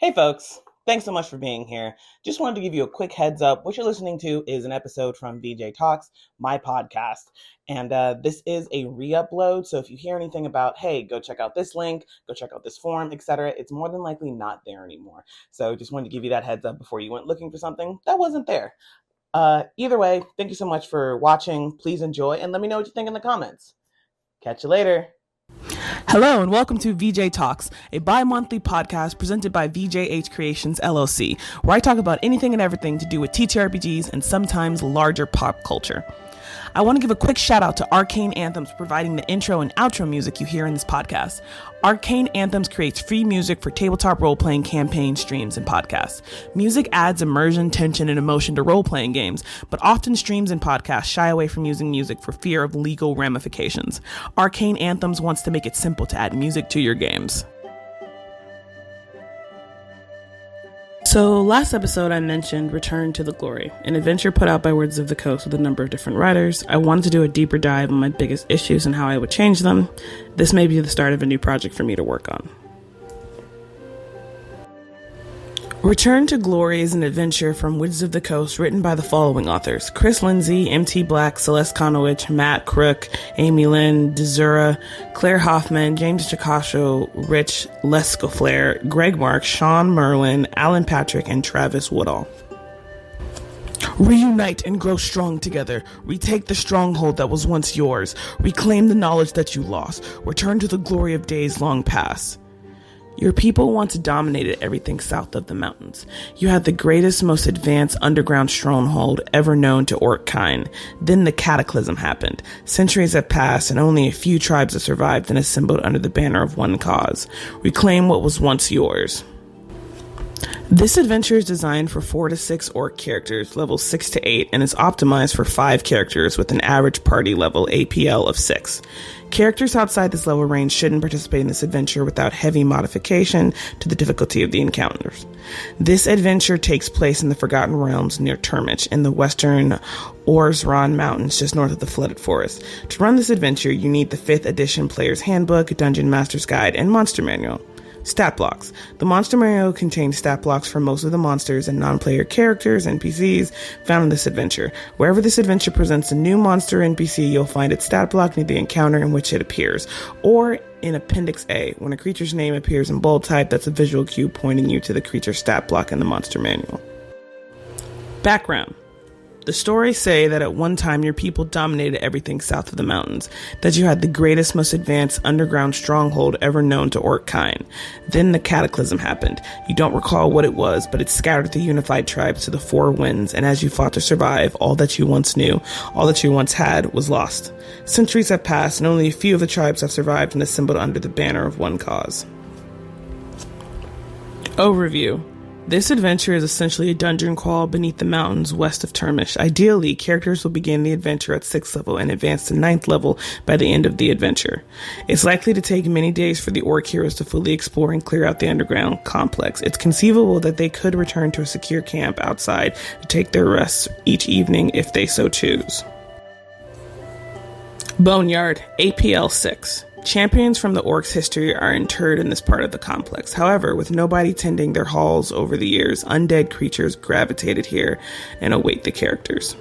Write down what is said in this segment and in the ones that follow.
Hey folks, thanks so much for being here. Just wanted to give you a quick heads up. What you're listening to is an episode from VJ Talks, my podcast. And this is a re-upload, so if you hear anything about, hey, go check out this link, go check out this forum, etc., it's more than likely not there anymore. So just wanted to give you that heads up before you went looking for something that wasn't there. Either way, thank you so much for watching. Please enjoy, and let me know what you think in the comments. Catch you later. Hello and welcome to VJ Talks, a bi-monthly podcast presented by VJH Creations LLC, where I talk about anything and everything to do with TTRPGs and sometimes larger pop culture. I want to give a quick shout out to Arcane Anthems providing the intro and outro music you hear in this podcast. Arcane Anthems creates free music for tabletop role-playing campaign streams and podcasts. Music adds immersion, tension, and emotion to role-playing games, but often streams and podcasts shy away from using music for fear of legal ramifications. Arcane Anthems wants to make it simple to add music to your games. So last episode I mentioned Return to the Glory, an adventure put out by Wizards of the Coast with a number of different writers. I wanted to do a deeper dive on my biggest issues and how I would change them. This may be the start of a new project for me to work on. Return to Glory is an adventure from Wizards of the Coast written by the following authors: Chris Lindsay, M.T. Black, Celeste Konowich, Matt Crook, Amy Lynn, Desura, Claire Hoffman, James Chicascio, Rich Lescoflair, Greg Mark, Sean Merlin, Alan Patrick, and Travis Woodall. Reunite and grow strong together. Retake the stronghold that was once yours. Reclaim the knowledge that you lost. Return to the glory of days long past. Your people once dominated everything south of the mountains. You had the greatest, most advanced underground stronghold ever known to Arcane. Then the cataclysm happened. Centuries have passed and only a few tribes have survived and assembled under the banner of one cause. Reclaim what was once yours. This adventure is designed for 4 to 6 orc characters, levels 6 to 8, and is optimized for 5 characters with an average party level APL of 6. Characters outside this level range shouldn't participate in this adventure without heavy modification to the difficulty of the encounters. This adventure takes place in the Forgotten Realms near Termich in the western Orzron Mountains just north of the Flooded Forest. To run this adventure, you need the 5th edition Player's Handbook, Dungeon Master's Guide, and Monster Manual. Stat blocks. The Monster Manual contains stat blocks for most of the monsters and non-player characters, NPCs, found in this adventure. Wherever this adventure presents a new monster NPC, you'll find its stat block near the encounter in which it appears, or in Appendix A. When a creature's name appears in bold type, that's a visual cue pointing you to the creature's stat block in the Monster Manual. Background. The stories say that at one time your people dominated everything south of the mountains, that you had the greatest, most advanced underground stronghold ever known to Arcane. Then the cataclysm happened. You don't recall what it was, but it scattered the unified tribes to the 4 winds, and as you fought to survive, all that you once knew, all that you once had, was lost. Centuries have passed, and only a few of the tribes have survived and assembled under the banner of one cause. Overview. This adventure is essentially a dungeon crawl beneath the mountains west of Termich. Ideally, characters will begin the adventure at 6th level and advance to 9th level by the end of the adventure. It's likely to take many days for the orc heroes to fully explore and clear out the underground complex. It's conceivable that they could return to a secure camp outside to take their rests each evening if they so choose. Boneyard, APL 6. Champions from the orcs' history are interred in this part of the complex. However, with nobody tending their halls over the years, undead creatures gravitated here and await the characters.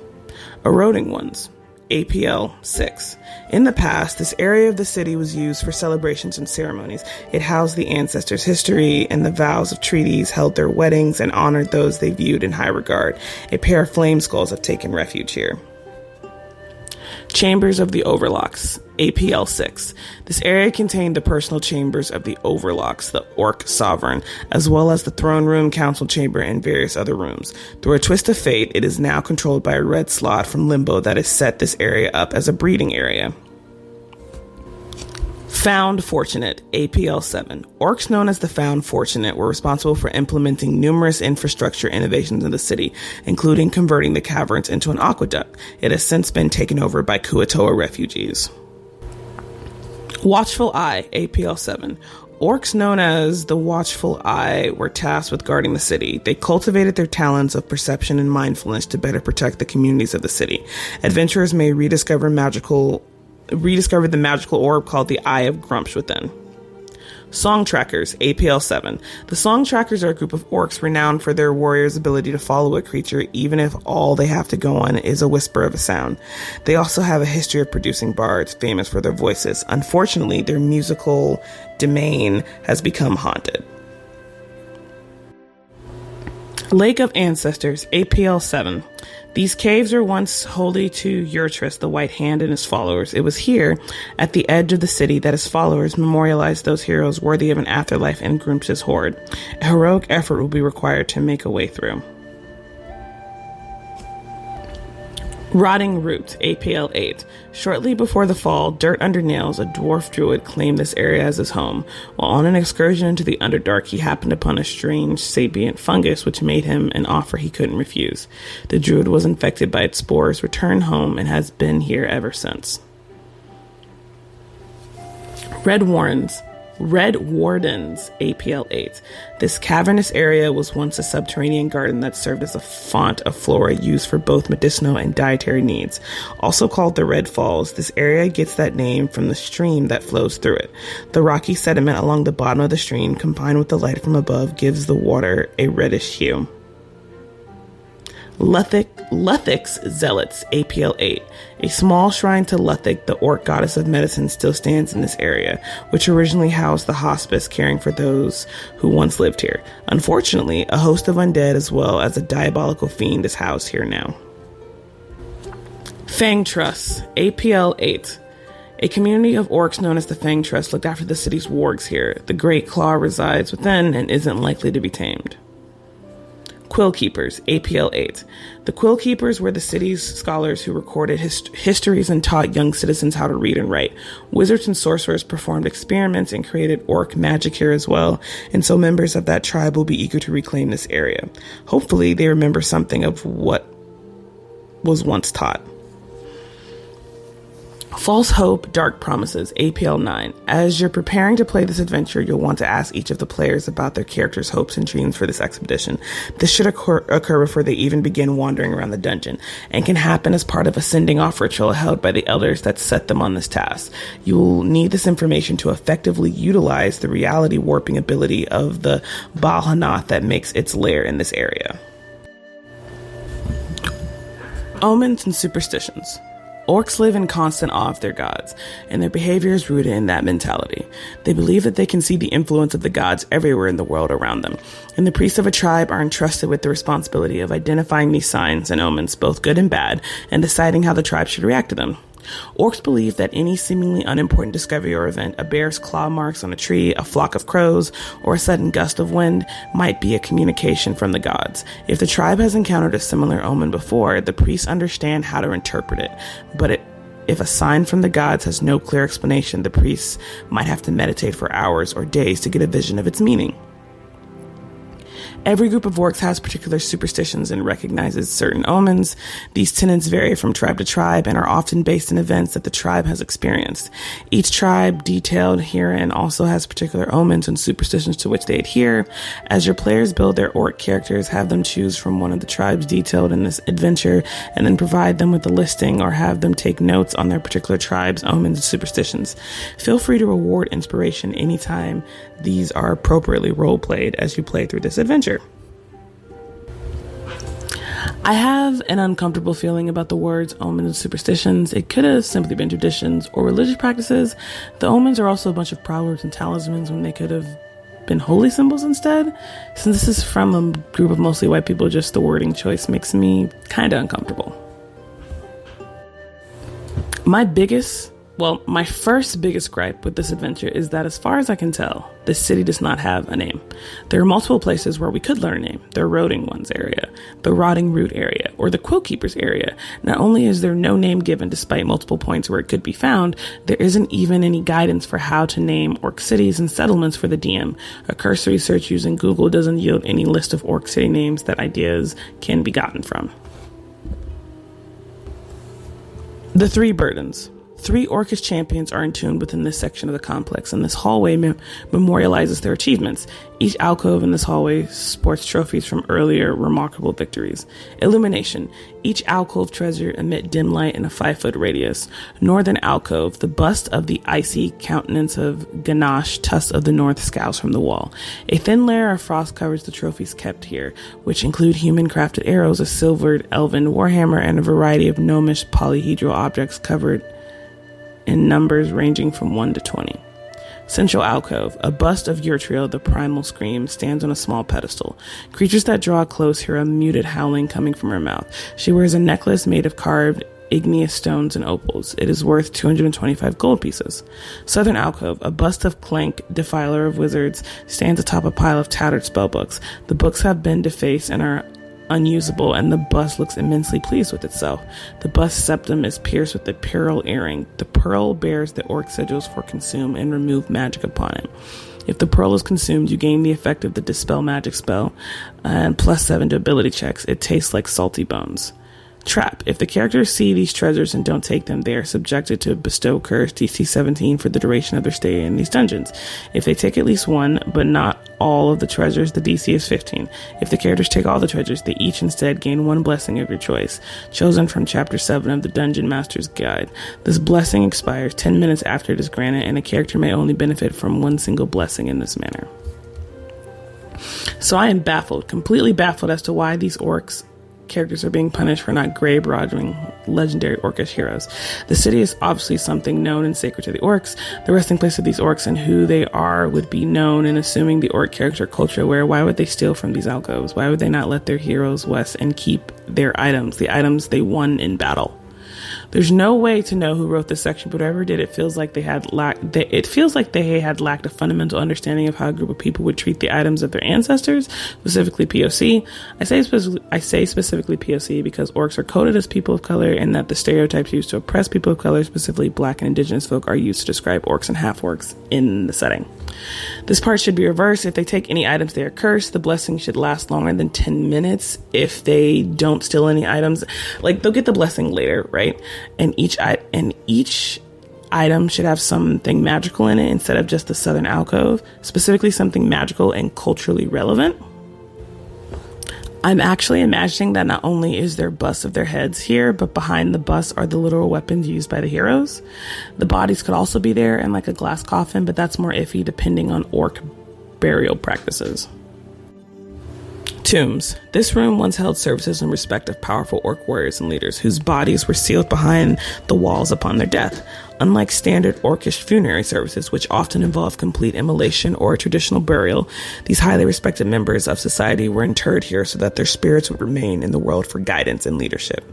Eroding Ones, APL 6. In the past, this area of the city was used for celebrations and ceremonies. It housed the ancestors' history and the vows of treaties, held their weddings, and honored those they viewed in high regard. A pair of flame skulls have taken refuge here. Chambers of the Overlocks, APL 6. This area contained the personal chambers of the Overlocks, the Orc Sovereign, as well as the throne room, council chamber, and various other rooms. Through a twist of fate, it is now controlled by a red slot from Limbo that has set this area up as a breeding area. Found Fortunate, APL 7. Orcs known as the Found Fortunate were responsible for implementing numerous infrastructure innovations in the city, including converting the caverns into an aqueduct. It has since been taken over by Kuatoa refugees. Watchful Eye, APL 7. Orcs known as the Watchful Eye were tasked with guarding the city. They cultivated their talents of perception and mindfulness to better protect the communities of the city. Adventurers may rediscover the magical orb called the Eye of Grumsh within. Song Trackers, APL-7. The Song Trackers are a group of orcs renowned for their warriors' ability to follow a creature even if all they have to go on is a whisper of a sound. They also have a history of producing bards famous for their voices. Unfortunately, their musical domain has become haunted. Lake of Ancestors, APL-7. These caves were once holy to Urtrus, the White Hand, and his followers. It was here, at the edge of the city, that his followers memorialized those heroes worthy of an afterlife in Grumsh's horde. A heroic effort will be required to make a way through. Rotting Root, APL-8. Shortly before the fall, Dirt Under Nails, a dwarf druid, claimed this area as his home. While on an excursion into the Underdark, he happened upon a strange sapient fungus which made him an offer he couldn't refuse. The druid was infected by its spores, returned home, and has been here ever since. Red Wardens, APL-8. This cavernous area was once a subterranean garden that served as a font of flora used for both medicinal and dietary needs. Also called the Red Falls, this area gets that name from the stream that flows through it. The rocky sediment along the bottom of the stream, combined with the light from above, gives the water a reddish hue. Lethic's Zealots, APL-8. A small shrine to Lethic, the orc goddess of medicine, still stands in this area, which originally housed the hospice caring for those who once lived here. Unfortunately, a host of undead as well as a diabolical fiend is housed here now. Fang Trust, APL-8. A community of orcs known as the Fang Trust looked after the city's wargs here. The Great Claw resides within and isn't likely to be tamed. Quill Keepers, APL-8. The Quill Keepers were the city's scholars who recorded histories and taught young citizens how to read and write. Wizards and sorcerers performed experiments and created orc magic here as well, and so members of that tribe will be eager to reclaim this area. Hopefully, they remember something of what was once taught. False Hope, Dark Promises, APL-9. As you're preparing to play this adventure, you'll want to ask each of the players about their characters' hopes and dreams for this expedition. This should occur before they even begin wandering around the dungeon, and can happen as part of a sending off ritual held by the elders that set them on this task. You will need this information to effectively utilize the reality warping ability of the Balhanath that makes its lair in this area. Omens and Superstitions. Orcs live in constant awe of their gods, and their behavior is rooted in that mentality. They believe that they can see the influence of the gods everywhere in the world around them, and the priests of a tribe are entrusted with the responsibility of identifying these signs and omens, both good and bad, and deciding how the tribe should react to them. Orcs believe that any seemingly unimportant discovery or event, a bear's claw marks on a tree, a flock of crows, or a sudden gust of wind, might be a communication from the gods. If the tribe has encountered a similar omen before, the priests understand how to interpret it. But if a sign from the gods has no clear explanation, the priests might have to meditate for hours or days to get a vision of its meaning. Every group of orcs has particular superstitions and recognizes certain omens. These tenets vary from tribe to tribe and are often based in events that the tribe has experienced. Each tribe detailed herein also has particular omens and superstitions to which they adhere. As your players build their orc characters, have them choose from one of the tribes detailed in this adventure and then provide them with a listing or have them take notes on their particular tribe's omens and superstitions. Feel free to reward inspiration anytime these are appropriately role-played as you play through this adventure. I have an uncomfortable feeling about the words omens and superstitions. It could have simply been traditions or religious practices. The omens are also a bunch of proverbs and talismans when they could have been holy symbols instead. Since this is from a group of mostly white people, just the wording choice makes me kind of uncomfortable. My first biggest gripe with this adventure is that as far as I can tell, this city does not have a name. There are multiple places where we could learn a name. The Rotting Ones area, the Rotting Root area, or the Quill Keepers area. Not only is there no name given despite multiple points where it could be found, there isn't even any guidance for how to name orc cities and settlements for the DM. A cursory search using Google doesn't yield any list of orc city names that ideas can be gotten from. The Three 3 Orcish champions are entombed within this section of the complex, and this hallway memorializes their achievements. Each alcove in this hallway sports trophies from earlier remarkable victories. Illumination. Each alcove treasure emit dim light in a 5-foot radius. Northern alcove. The bust of the icy countenance of Ganache, Tusk of the North, scowls from the wall. A thin layer of frost covers the trophies kept here, which include human-crafted arrows, a silvered elven warhammer, and a variety of gnomish polyhedral objects covered in numbers ranging from 1 to 20. Central alcove. A bust of Urtriel, the primal scream, stands on a small pedestal. Creatures that draw close hear a muted howling coming from her mouth. She wears a necklace made of carved igneous stones and opals. It is worth 225 gold pieces. Southern alcove. A bust of Clank, defiler of wizards, stands atop a pile of tattered spellbooks. The books have been defaced and are unusable, and the bust looks immensely pleased with itself. The bust septum is pierced with a pearl earring. The pearl bears the orc sigils for consume and remove magic upon it. If the pearl is consumed, you gain the effect of the dispel magic spell and +7 to ability checks. It tastes like salty bones. Trap. If the characters see these treasures and don't take them, they are subjected to bestow curse DC 17 for the duration of their stay in these dungeons. If they take at least one, but not all of the treasures, the DC is 15. If the characters take all the treasures, they each instead gain one blessing of your choice, chosen from Chapter 7 of the Dungeon Master's Guide. This blessing expires 10 minutes after it is granted, and a character may only benefit from one single blessing in this manner. So I am baffled, completely baffled as to why these orcs characters are being punished for not grave-robbing legendary orcish heroes. The city is obviously something known and sacred to the orcs. The resting place of these orcs and who they are would be known, and assuming the orc character are culture aware, why would they steal from these alcoves? Why would they not let their heroes west and keep their items, the items they won in battle? There's no way to know who wrote this section, but whoever did it feels like they had lacked a fundamental understanding of how a group of people would treat the items of their ancestors, specifically POC. I say specifically POC because orcs are coded as people of color, and that the stereotypes used to oppress people of color, specifically black and indigenous folk, are used to describe orcs and half-orcs in the setting. This part should be reversed. If they take any items, they are cursed. The blessing should last longer than 10 minutes. If they don't steal any items, like, they'll get the blessing later, right? And each item should have something magical in it instead of just the southern alcove, specifically something magical and culturally relevant. I'm actually imagining that not only is there busts of their heads here, but behind the busts are the literal weapons used by the heroes. The bodies could also be there in like a glass coffin, but that's more iffy depending on orc burial practices. Tombs. This room once held services in respect of powerful orc warriors and leaders whose bodies were sealed behind the walls upon their death. Unlike standard orcish funerary services, which often involve complete immolation or a traditional burial, these highly respected members of society were interred here so that their spirits would remain in the world for guidance and leadership.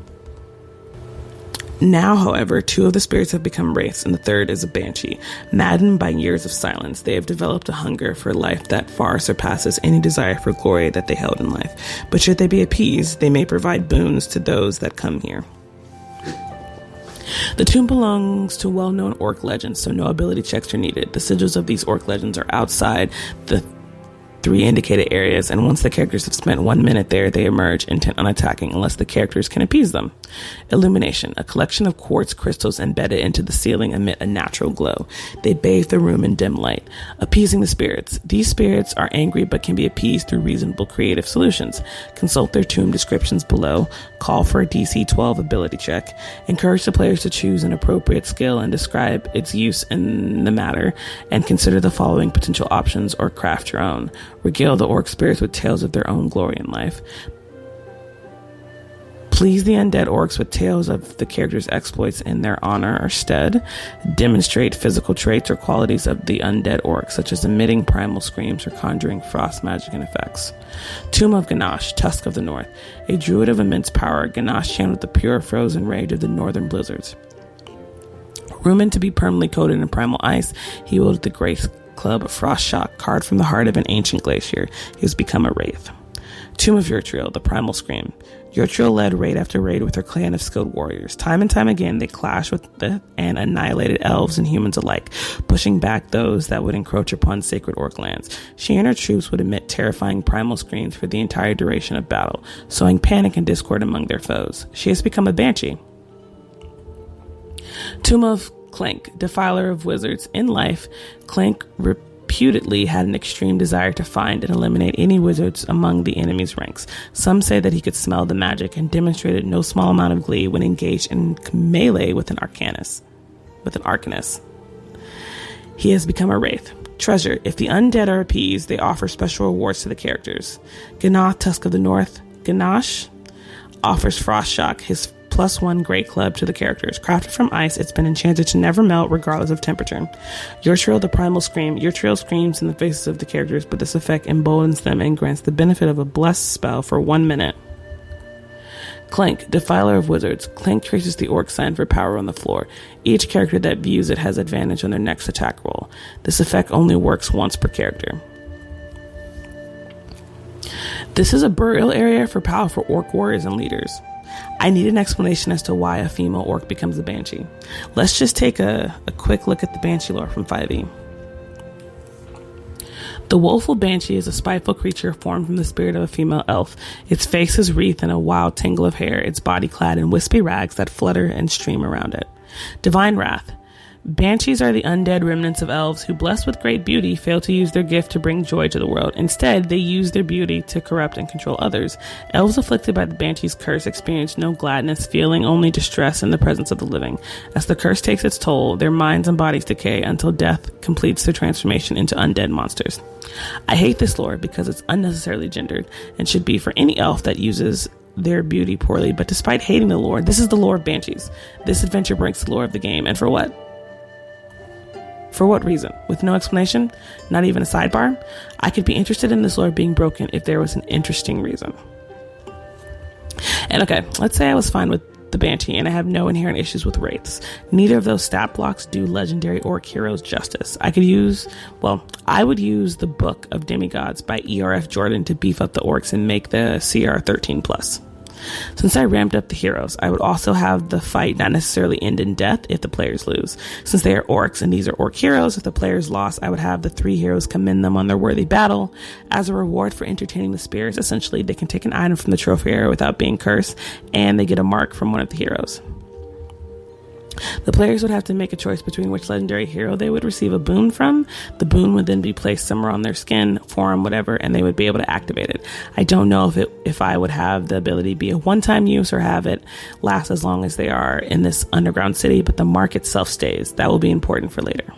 Now, however, 2 of the spirits have become wraiths, and the third is a banshee. Maddened by years of silence, they have developed a hunger for life that far surpasses any desire for glory that they held in life. But should they be appeased, they may provide boons to those that come here. The tomb belongs to well-known orc legends, so no ability checks are needed. The sigils of these orc legends are outside the 3 indicated areas, and once the characters have spent 1 minute there, they emerge intent on attacking unless the characters can appease them. Illumination. A collection of quartz crystals embedded into the ceiling emit a natural glow. They bathe the room in dim light. Appeasing the spirits. These spirits are angry but can be appeased through reasonable creative solutions. Consult their tomb descriptions below. Call for a DC 12 ability check. Encourage the players to choose an appropriate skill and describe its use in the matter, and consider the following potential options or craft your own. Regale the orc spirits with tales of their own glory in life. Please the undead orcs with tales of the character's exploits in their honor or stead. Demonstrate physical traits or qualities of the undead orcs, such as emitting primal screams or conjuring frost magic and effects. Tomb of Ganache, Tusk of the North. A druid of immense power, Ganache channeled the pure frozen rage of the northern blizzards. Rumored to be permanently coated in primal ice, he wielded the great club of Frost Shock, carved from the heart of an ancient glacier. He has become a wraith. Tomb of Urtriel, the primal scream. Urtriel led raid after raid with her clan of skilled warriors. Time and time again, they clashed with and annihilated elves and humans alike, pushing back those that would encroach upon sacred orc lands. She and her troops would emit terrifying primal screams for the entire duration of battle, sowing panic and discord among their foes. She has become a banshee. Tomb of Clank, defiler of wizards. In life, Clank reputedly had an extreme desire to find and eliminate any wizards among the enemy's ranks. Some say that he could smell the magic and demonstrated no small amount of glee when engaged in melee with an arcanist. He has become a wraith. Treasure. If the undead are appeased, they offer special rewards to the characters. Ganache, Tusk of the North. Ganache offers Frost Shock, his +1 Great Club, to the characters. Crafted from ice, it's been enchanted to never melt regardless of temperature. Your Trill, the Primal Scream. Your Trill screams in the faces of the characters, but this effect emboldens them and grants the benefit of a blessed spell for 1 minute. Clank, Defiler of Wizards. Clank traces the orc sign for power on the floor. Each character that views it has advantage on their next attack roll. This effect only works once per character. This is a burial area for powerful orc warriors and leaders. I need an explanation as to why a female orc becomes a banshee. Let's just take a quick look at the banshee lore from 5e. The woeful banshee is a spiteful creature formed from the spirit of a female elf. Its face is wreathed in a wild tangle of hair, its body clad in wispy rags that flutter and stream around it. Divine Wrath. Banshees are the undead remnants of elves who, blessed with great beauty, fail to use their gift to bring joy to the world. Instead, they use their beauty to corrupt and control others. Elves afflicted by the Banshee's curse experience no gladness, feeling only distress in the presence of the living. As the curse takes its toll, their minds and bodies decay until death completes their transformation into undead monsters. I hate this lore because it's unnecessarily gendered and should be for any elf that uses their beauty poorly, but despite hating the lore, this is the lore of Banshees. This adventure breaks the lore of the game, and for what? For what reason? With no explanation? Not even a sidebar? I could be interested in this lore being broken if there was an interesting reason. And okay, let's say I was fine with the Banshee and I have no inherent issues with wraiths. Neither of those stat blocks do legendary orc heroes justice. I would use the Book of Demigods by E.R.F. Jordan to beef up the orcs and make the CR 13+. Since I ramped up the heroes, I would also have the fight not necessarily end in death if the players lose. Since they are orcs and these are orc heroes, if the players lost, I would have the 3 heroes commend them on their worthy battle. As a reward for entertaining the spirits, essentially, they can take an item from the trophy area without being cursed, and they get a mark from one of the heroes. The players would have to make a choice between which legendary hero they would receive a boon from. The boon would then be placed somewhere on their skin, forearm, whatever, and they would be able to activate it. I don't know if I would have the ability to be a one-time use or have it last as long as they are in this underground city, but the mark itself stays. That will be important for later.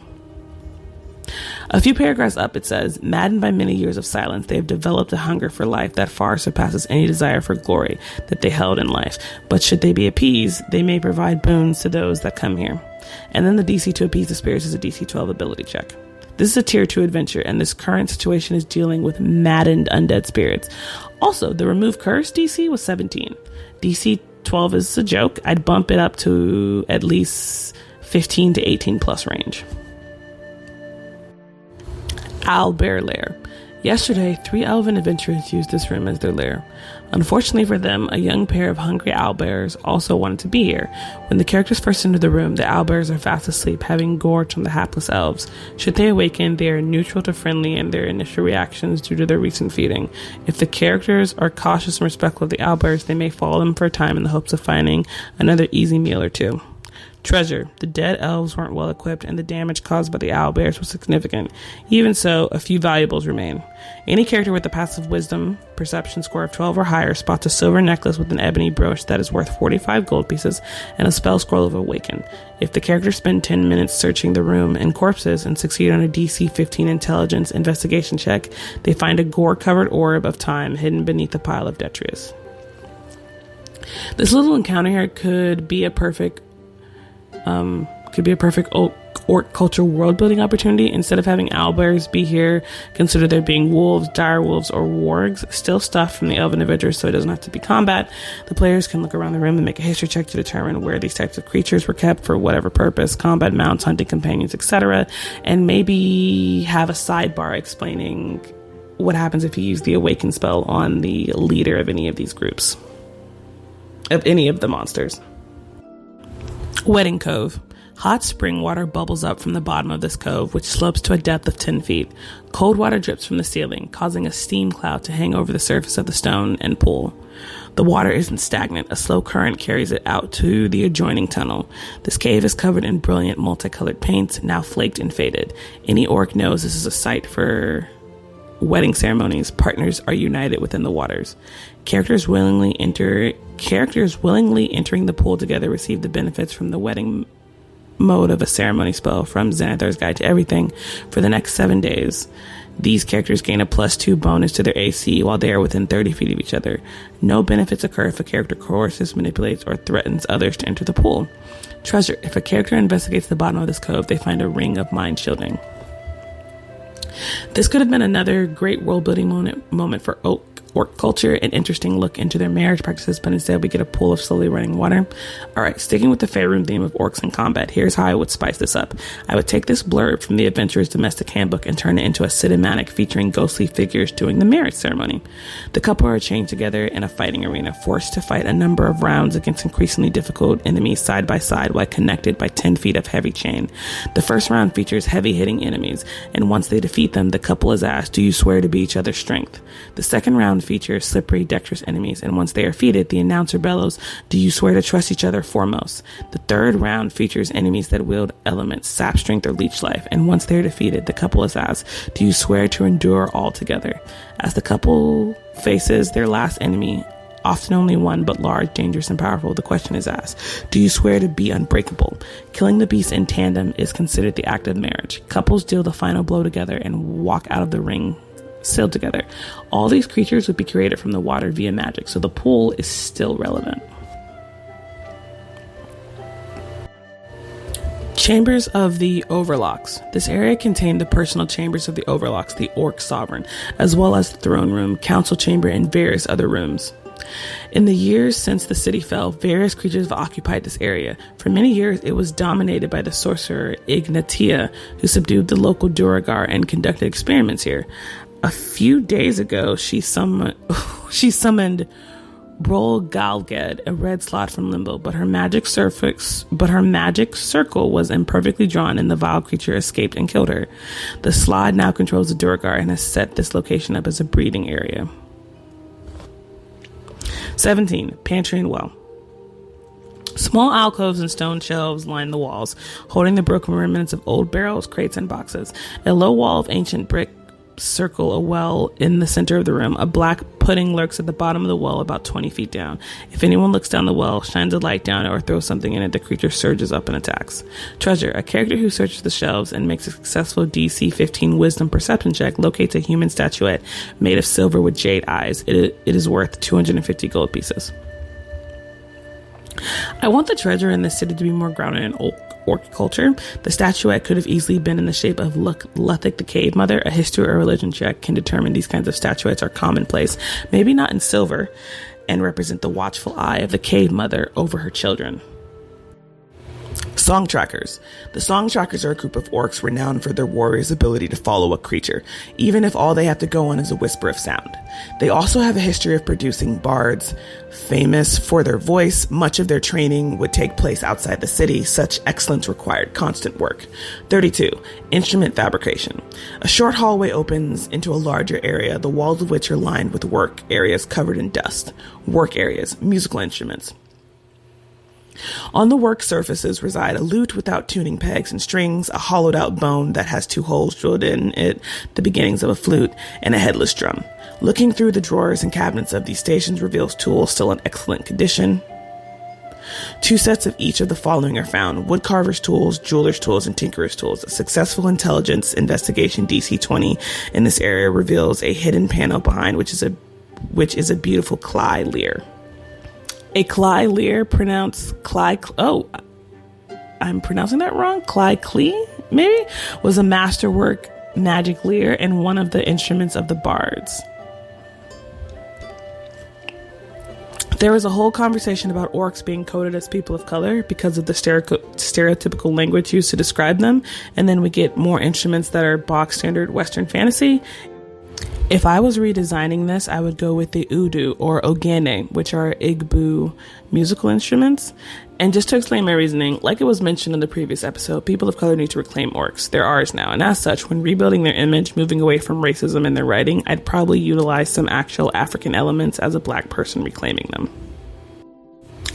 A few paragraphs up, it says, maddened by many years of silence, they have developed a hunger for life that far surpasses any desire for glory that they held in life. But should they be appeased, they may provide boons to those that come here. And then the DC to appease the spirits is a DC 12 ability check. This is a tier 2 adventure, and this current situation is dealing with maddened undead spirits. Also, the remove curse DC was 17. DC 12 is a joke. I'd bump it up to at least 15 to 18 plus range. Owlbear Lair. Yesterday, 3 elven adventurers used this room as their lair. Unfortunately for them, a young pair of hungry owlbears also wanted to be here. When the characters first enter the room, the owlbears are fast asleep, having gorged on the hapless elves. Should they awaken, they are neutral to friendly in their initial reactions due to their recent feeding. If the characters are cautious and respectful of the owlbears, they may follow them for a time in the hopes of finding another easy meal or two. Treasure. The dead elves weren't well equipped and the damage caused by the owlbears was significant. Even so, a few valuables remain. Any character with a passive wisdom perception score of 12 or higher spots a silver necklace with an ebony brooch that is worth 45 gold pieces and a spell scroll of Awaken. If the characters spend 10 minutes searching the room and corpses and succeed on a DC 15 intelligence investigation check, they find a gore-covered orb of time hidden beneath a pile of detritus. This little encounter here could be a perfect orc culture world building opportunity. Instead of having owlbears be here, consider there being wolves, dire wolves, or wargs, still stuff from the elven adventures, so it doesn't have to be combat. The players can look around the room and make a history check to determine where these types of creatures were kept for whatever purpose, combat mounts, hunting companions, etc., and maybe have a sidebar explaining what happens if you use the Awaken spell on the leader of any of these groups, of any of the monsters. Wedding Cove. Hot spring water bubbles up from the bottom of this cove, which slopes to a depth of 10 feet. Cold water drips from the ceiling, causing a steam cloud to hang over the surface of the stone and pool. The water isn't stagnant. A slow current carries it out to the adjoining tunnel. This cave is covered in brilliant multicolored paints, now flaked and faded. Any orc knows this is a site for wedding ceremonies. Partners are united within the waters. Characters willingly entering the pool together receive the benefits from the wedding mode of a ceremony spell from Xanathar's Guide to Everything for the next 7 days. These characters gain a +2 bonus to their AC while they are within 30 feet of each other. No benefits occur if a character coerces, manipulates, or threatens others to enter the pool. Treasure. If a character investigates the bottom of this cove, they find a ring of mind shielding. This could have been another great world-building moment for orc culture, an interesting look into their marriage practices, but instead we get a pool of slowly running water. Alright, sticking with the Faerun theme of orcs in combat, here's how I would spice this up. I would take this blurb from the Adventurer's Domestic Handbook and turn it into a cinematic featuring ghostly figures doing the marriage ceremony. The couple are chained together in a fighting arena, forced to fight a number of rounds against increasingly difficult enemies side by side while connected by 10 feet of heavy chain. The first round features heavy-hitting enemies, and once they defeat them, the couple is asked, do you swear to be each other's strength? The second round features slippery, dexterous enemies, and once they are defeated, the announcer bellows, do you swear to trust each other foremost? The third round features enemies that wield elements, sap strength, or leech life, and once they are defeated, the couple is asked, do you swear to endure all together? As the couple faces their last enemy, often only one, but large, dangerous, and powerful, the question is asked, do you swear to be unbreakable? Killing the beast in tandem is considered the act of marriage. Couples deal the final blow together and walk out of the ring sealed together. All these creatures would be created from the water via magic, so the pool is still relevant. Chambers of the Overlocks. This area contained the personal chambers of the Overlocks, the Orc Sovereign, as well as the throne room, council chamber, and various other rooms. In the years since the city fell, various creatures have occupied this area. For many years, it was dominated by the sorcerer Ignatia, who subdued the local Duragar and conducted experiments here. A few days ago, she summoned Brol Galged, a red slot from Limbo, but her magic circle was imperfectly drawn and the vile creature escaped and killed her. The slot now controls the Duragar and has set this location up as a breeding area. 17. Pantry and Well. Small alcoves and stone shelves line the walls, holding the broken remnants of old barrels, crates, and boxes. A low wall of ancient brick circle a well in the center of the room. A black pudding lurks at the bottom of the well about 20 feet down. If anyone looks down the well, shines a light down it, or throws something in it, the creature surges up and attacks. Treasure. A character who searches the shelves and makes a successful DC 15 wisdom perception check locates a human statuette made of silver with jade eyes. It is worth 250 gold pieces. I want the treasure in this city to be more grounded in orc culture. The statuette could have easily been in the shape of Lethik the Cave Mother. A history or religion check can determine these kinds of statuettes are commonplace, maybe not in silver, and represent the watchful eye of the Cave Mother over her children. Song Trackers. The Song Trackers are a group of orcs renowned for their warriors' ability to follow a creature, even if all they have to go on is a whisper of sound. They also have a history of producing bards. Famous for their voice, much of their training would take place outside the city. Such excellence required constant work. 32. Instrument fabrication. A short hallway opens into a larger area, the walls of which are lined with work areas covered in dust. Work areas, musical instruments. On the work surfaces reside a lute without tuning pegs and strings, a hollowed out bone that has 2 holes drilled in it, the beginnings of a flute, and a headless drum. Looking through the drawers and cabinets of these stations reveals tools still in excellent condition. 2 sets of each of the following are found: woodcarver's tools, jeweler's tools, and tinkerer's tools. A successful intelligence investigation DC 20 in this area reveals a hidden panel behind which is a beautiful Cly Lear. A Cly Lear, pronounced Cly, I'm pronouncing that wrong, Cly Clee, maybe, was a masterwork magic lyre and one of the instruments of the bards. There was a whole conversation about orcs being coded as people of color because of the stereotypical language used to describe them, and then we get more instruments that are box standard Western fantasy. If I was redesigning this, I would go with the Udu or Ogene, which are Igbo musical instruments. And just to explain my reasoning, like it was mentioned in the previous episode, people of color need to reclaim orcs. They're ours now. And as such, when rebuilding their image, moving away from racism in their writing, I'd probably utilize some actual African elements as a black person reclaiming them.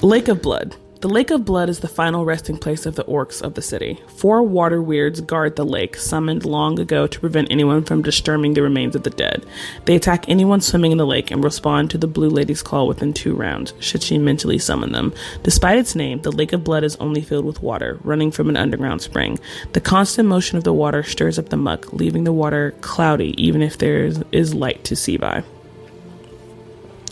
Lake of Blood. The Lake of Blood is the final resting place of the orcs of the city. 4 water weirds guard the lake, summoned long ago to prevent anyone from disturbing the remains of the dead. They attack anyone swimming in the lake and respond to the Blue Lady's call within 2 rounds, should she mentally summon them. Despite its name, the Lake of Blood is only filled with water, running from an underground spring. The constant motion of the water stirs up the muck, leaving the water cloudy even if there is light to see by.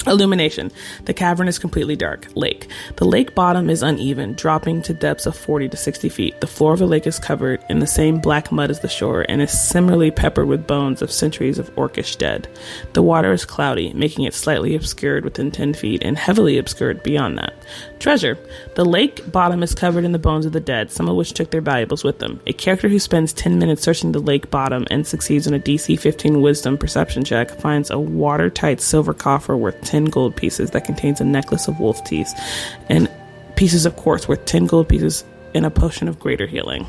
Illumination. The cavern is completely dark. Lake. The lake bottom is uneven, dropping to depths of 40 to 60 feet. The floor of the lake is covered in the same black mud as the shore and is similarly peppered with bones of centuries of orcish dead. The water is cloudy, making it slightly obscured within 10 feet and heavily obscured beyond that. Treasure. The lake bottom is covered in the bones of the dead, some of which took their valuables with them. A character who spends 10 minutes searching the lake bottom and succeeds in a DC 15 wisdom perception check finds a watertight silver coffer worth 10 gold pieces that contains a necklace of wolf teeth and pieces of quartz worth 10 gold pieces and a potion of greater healing.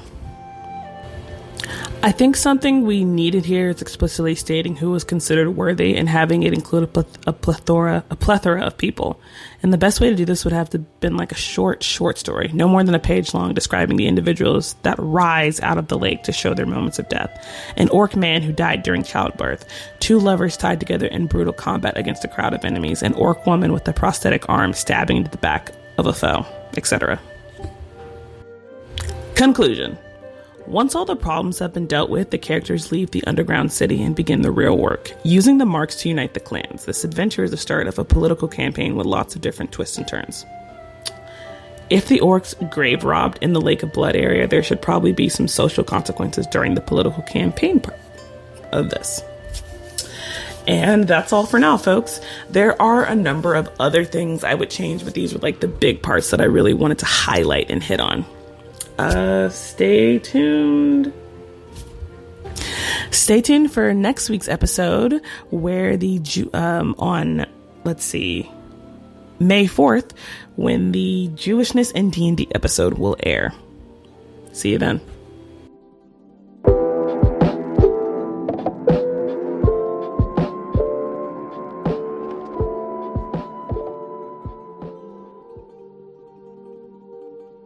I think something we needed here is explicitly stating who was considered worthy and having it include a plethora of people. And the best way to do this would have to been like a short story, no more than a page long, describing the individuals that rise out of the lake to show their moments of death. An orc man who died during childbirth, 2 lovers tied together in brutal combat against a crowd of enemies, an orc woman with a prosthetic arm stabbing into the back of a foe, etc. Conclusion. Once all the problems have been dealt with, the characters leave the underground city and begin the real work, using the marks to unite the clans. This adventure is the start of a political campaign with lots of different twists and turns. If the orcs grave robbed in the Lake of Blood area, there should probably be some social consequences during the political campaign part of this. And that's all for now, folks. There are a number of other things I would change, but these were like the big parts that I really wanted to highlight and hit on. Stay tuned. Stay tuned for next week's episode where on May 4th, when the Jewishness and D&D episode will air. See you then.